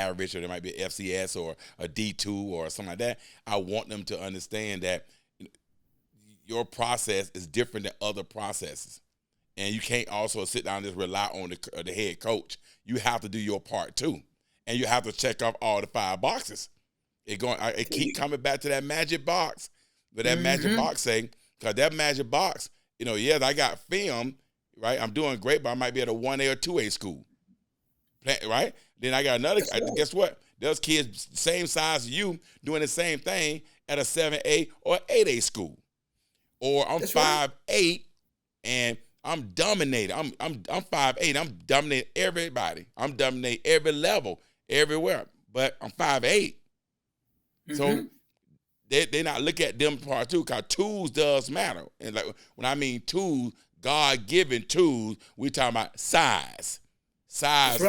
average, or they might be FCS or a D2 or something like that. I want them to understand that your process is different than other processes. And you can't also sit down and just rely on the head coach. You have to do your part too. And you have to check off all the 5 boxes. It keep coming back to that magic box. But that magic box saying, because that magic box, yes, I got film, right? I'm doing great, but I might be at a 1A or 2A school, right? Then I got another, guess what? There's kids same size as you doing the same thing at a 7A or 8A school. Or I'm 5'8", and I'm dominating. I'm 5'8". I'm dominating everybody. I'm dominating every level, everywhere. But I'm 5'8". So they not look at them part too, because tools does matter. And like when I mean tools, God-given tools, we talking about size. Size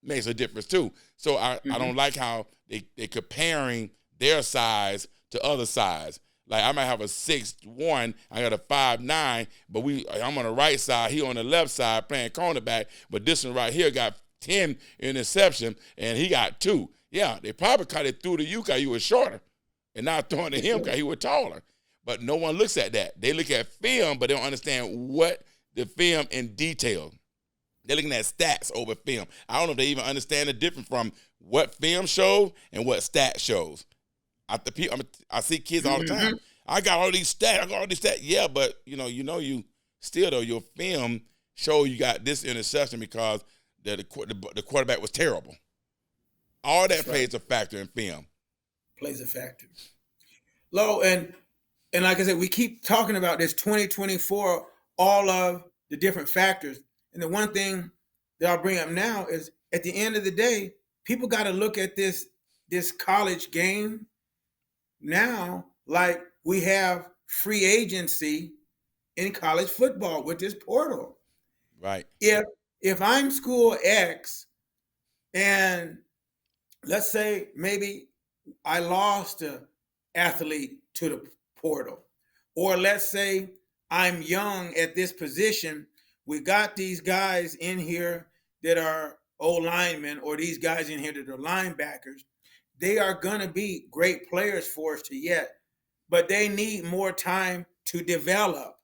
makes a difference too. So I don't like how they comparing their size to other size. Like I might have a 6'1", I got a 5'9", but I'm on the right side, he on the left side playing cornerback, but this one right here got 10 interception and he got 2. Yeah, they probably cut it through to you because you were shorter and not throwing to him because he was taller. But no one looks at that. They look at film, but they don't understand what the film in detail. They're looking at stats over film. I don't know if they even understand the difference from what film shows and what stat shows. I see kids all the time. I got all these stats. Yeah, but you still though your film show you got this interception because the quarterback was terrible. All that plays a factor in film. Plays a factor. Lo, and like I said, we keep talking about this 2024, all of the different factors. And the one thing that I'll bring up now is at the end of the day, people got to look at this college game now like we have free agency in college football with this portal. Right. If I'm school X and let's say maybe I lost an athlete to the portal, or let's say I'm young at this position, we got these guys in here that are O-linemen or these guys in here that are linebackers. They are going to be great players for us but they need more time to develop. Right.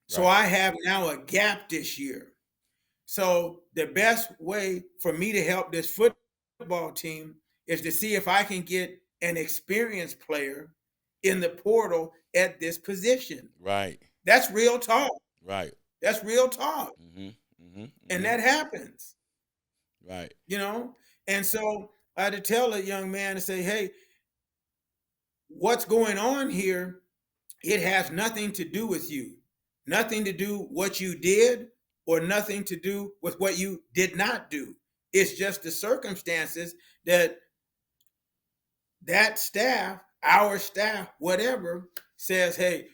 So I have now a gap this year. So the best way for me to help this football team is to see if I can get an experienced player in the portal at this position. Right. That's real talk. Right. That's real talk. And that happens. Right. And so I had to tell a young man to say, hey, what's going on here, it has nothing to do with you. Nothing to do what you did or nothing to do with what you did not do. It's just the circumstances that staff, our staff, whatever, says, hey,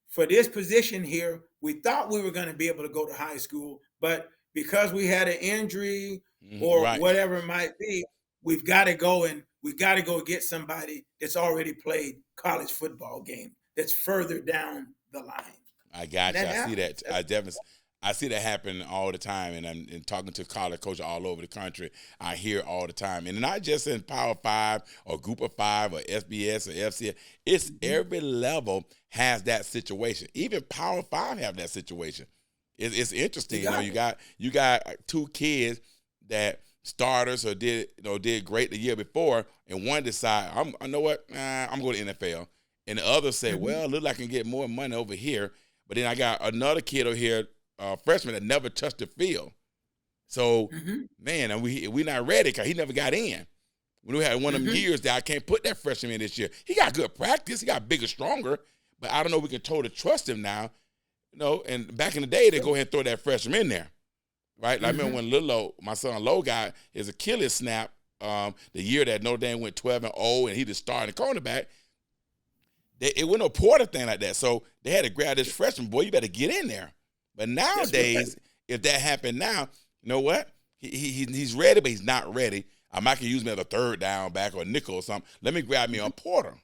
for this position here, we thought we were going to be able to go to high school, but because we had an injury or whatever it might be, we've got to go get somebody that's already played college football game that's further down the line. I got you. I see that. I see that happen all the time, and I'm talking to college coaches all over the country. I hear all the time, and not just in Power 5 or Group of 5 or FBS or FCS. It's every level has that situation. Even Power 5 have that situation. It's interesting. You got 2 kids that starters or did great the year before, and one decide I'm going to NFL, and the other say, well, it looks like I can get more money over here. But then I got another kid over here, freshman, that never touched the field. So, man, and we not ready because he never got in. When we had one of them years that I can't put that freshman in this year. He got good practice. He got bigger, stronger. But I don't know if we can totally trust him now. And back in the day, they go ahead and throw that freshman in there. Right? Like I remember when my son Lo got his Achilles snap the year that Notre Dame went 12-0 and he just started cornerback. It wasn't no portal thing like that. So they had to grab this freshman, boy, you better get in there. But nowadays, if that happened now, you know what? He's ready, but he's not ready. I might can use him as a third down back or a nickel or something. Let me grab me a porter.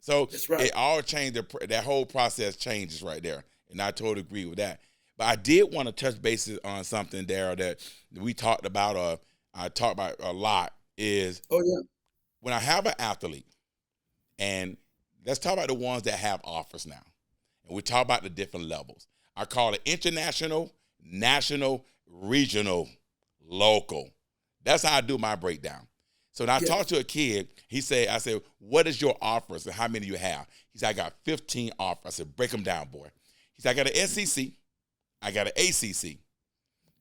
So it all changed. That whole process changes right there. And I totally agree with that. But I did want to touch bases on something, Darryl, that we talked about, or I talk about a lot is Oh yeah. when I have an athlete, and let's talk about the ones that have offers now. And we talk about the different levels. I call it international, national, regional, local. That's how I do my breakdown. So when I Yes. talk to a kid, I said, what is your offers and how many you have? He said, I got 15 offers. I said, break them down, boy. He said, I got an SEC, I got an ACC.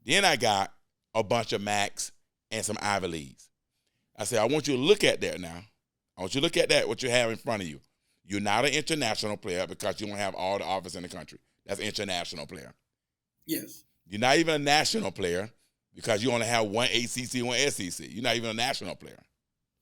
Then I got a bunch of MACs and some Ivy Leagues. I said, I want you to look at that now. I want you to look at that, what you have in front of you. You're not an international player because you don't have all the offers in the country. That's an international player. Yes. You're not even a national player because you only have one ACC, one SEC. You're not even a national player.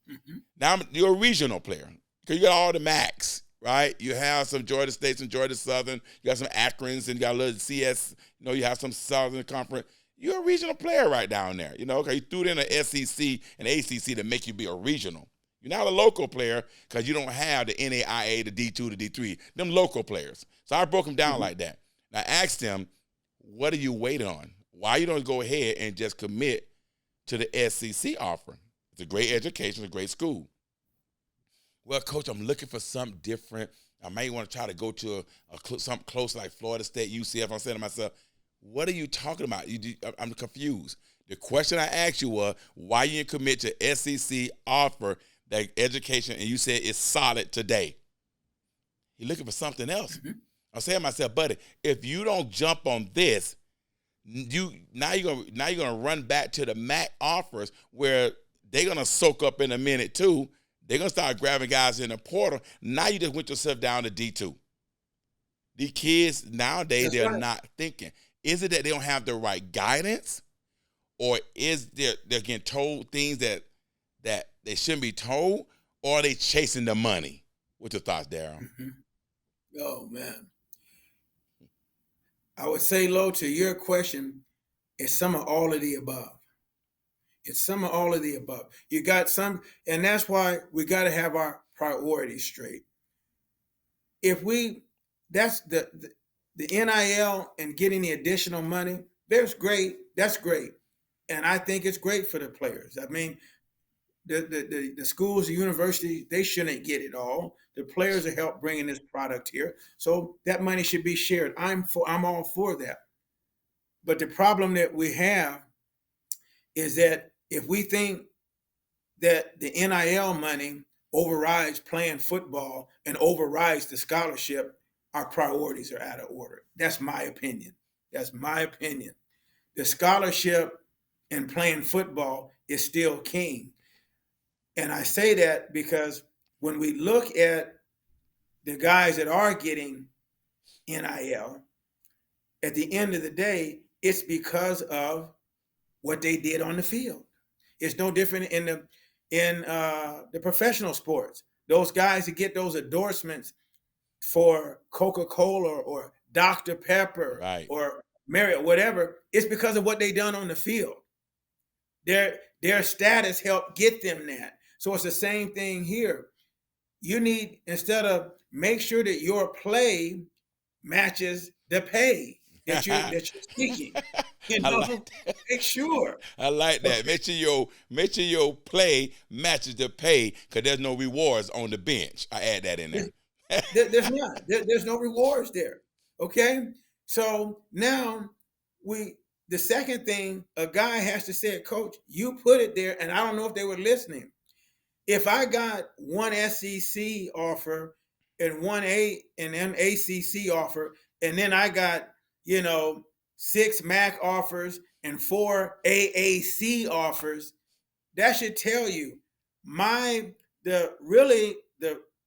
Mm-hmm. Now you're a regional player because you got all the MACs, right? You have some Georgia State, some Georgia Southern. You got some Akrons and you got a little CS. You have some Southern Conference. You're a regional player right down there. Okay, you threw it in an SEC and ACC to make you be a regional. You're not a local player because you don't have the NAIA, the D2, the D3, them local players. So I broke them down like that. And I asked them, what are you waiting on? Why you don't go ahead and just commit to the SEC offer? It's a great education, it's a great school. Well, Coach, I'm looking for something different. I might want to try to go to something close like Florida State, UCF. I'm saying to myself, what are you talking about? I'm confused. The question I asked you was, why you didn't commit to SEC offer that education, and you said it's solid today? You're looking for something else. Mm-hmm. I'm saying to myself, buddy, if you don't jump on this, you're gonna run back to the MAC offers where they're gonna soak up in a minute too. They're gonna start grabbing guys in the portal. Now you just went yourself down to D2. These kids nowadays, they're not thinking. Is it that they don't have the right guidance, or is they're getting told things that they shouldn't be told, or are they chasing the money? What's your thoughts, Darryl? Mm-hmm. Oh man, I would say, Lo, to your question, it's some of all of the above. It's some of all of the above. You got some, and that's why we got to have our priorities straight. That's the NIL and getting the additional money. That's great. That's great, and I think it's great for the players. I mean, the schools, the universities, they shouldn't get it all. The players are help bringing this product here, so that money should be shared. I'm all for that. But the problem that we have is that if we think that the NIL money overrides playing football and overrides the scholarship, our priorities are out of order. That's my opinion. That's my opinion. The scholarship and playing football is still king. And I say that because when we look at the guys that are getting NIL, at the end of the day, it's because of what they did on the field. It's no different in the professional sports. Those guys that get those endorsements for Coca-Cola or Dr. Pepper, Right, or Marriott, whatever, it's because of what they done on the field. Their status helped get them that. So it's the same thing here. You need, instead of, make sure that your play matches the pay that you're seeking. I like that. Make sure. I like that. Make sure your play matches the pay, because there's no rewards on the bench. I add that in there. There's not. There's no rewards there. Okay. So now the second thing a guy has to say, Coach, you put it there, and I don't know if they were listening. If I got one SEC offer and one and an ACC offer, and then I got 6 MAC offers and 4 AAC offers, that should tell you the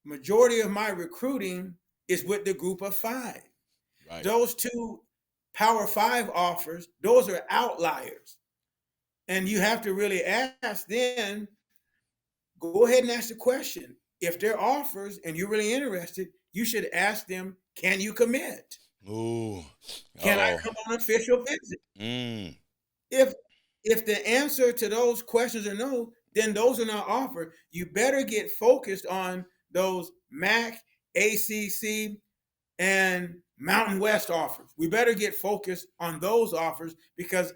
majority of my recruiting is with the group of 5. Right. Those 2 Power 5 offers, those are outliers. And you have to really ask then, go ahead and ask the question. If they're offers and you're really interested, you should ask them, can you commit? Ooh. Can I come on an official visit? If the answer to those questions are no, then those are not offered. You better get focused on those MAC, ACC, and Mountain West offers. We better get focused on those offers, because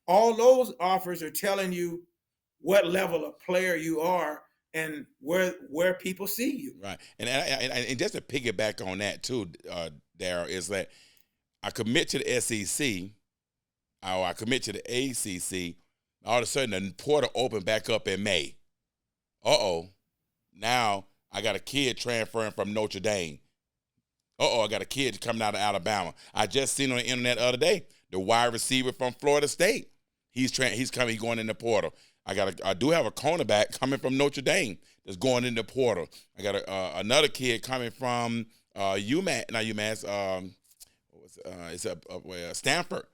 all those offers are telling you what level of player you are and where people see you. Right. And just to piggyback on that too, Darryl, is that I commit to the SEC or I commit to the ACC. All of a sudden, the portal opened back up in May. Now I got a kid transferring from Notre Dame. I got a kid coming out of Alabama. I just seen on the internet the other day, the wide receiver from Florida State. He's going in the portal. I do have a cornerback coming from Notre Dame that's going in the portal. I got another kid coming from Stanford,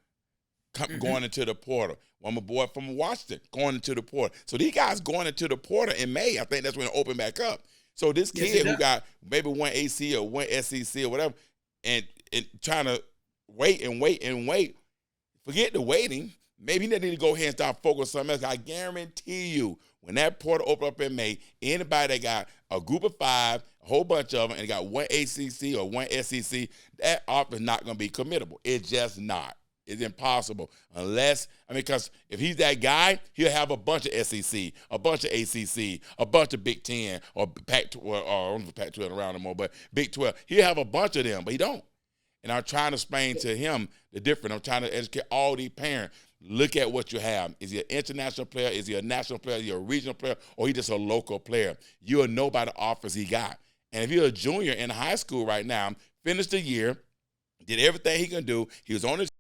going into the portal. One more boy from Washington going into the portal. So these guys going into the portal in May. I think that's when it opened back up. So this kid who got maybe one AC or one SEC or whatever, and trying to wait, forget the waiting. Maybe they need to go ahead and start focusing on something else. I guarantee you, when that portal open up in May, anybody that got a group of 5, a whole bunch of them, and got one ACC or one SEC, that offer is not going to be committable. It's just not. It's impossible unless, because if he's that guy, he'll have a bunch of SEC, a bunch of ACC, a bunch of Big Ten or Pac-12, or Pac-12 around no more, but Big 12. He'll have a bunch of them, but he don't. And I'm trying to explain to him the difference. I'm trying to educate all these parents. Look at what you have. Is he an international player? Is he a national player? Is he a regional player? Or he just a local player? You'll know by the offers he got. And if you're a junior in high school right now, finished the year, did everything he can do, he was on his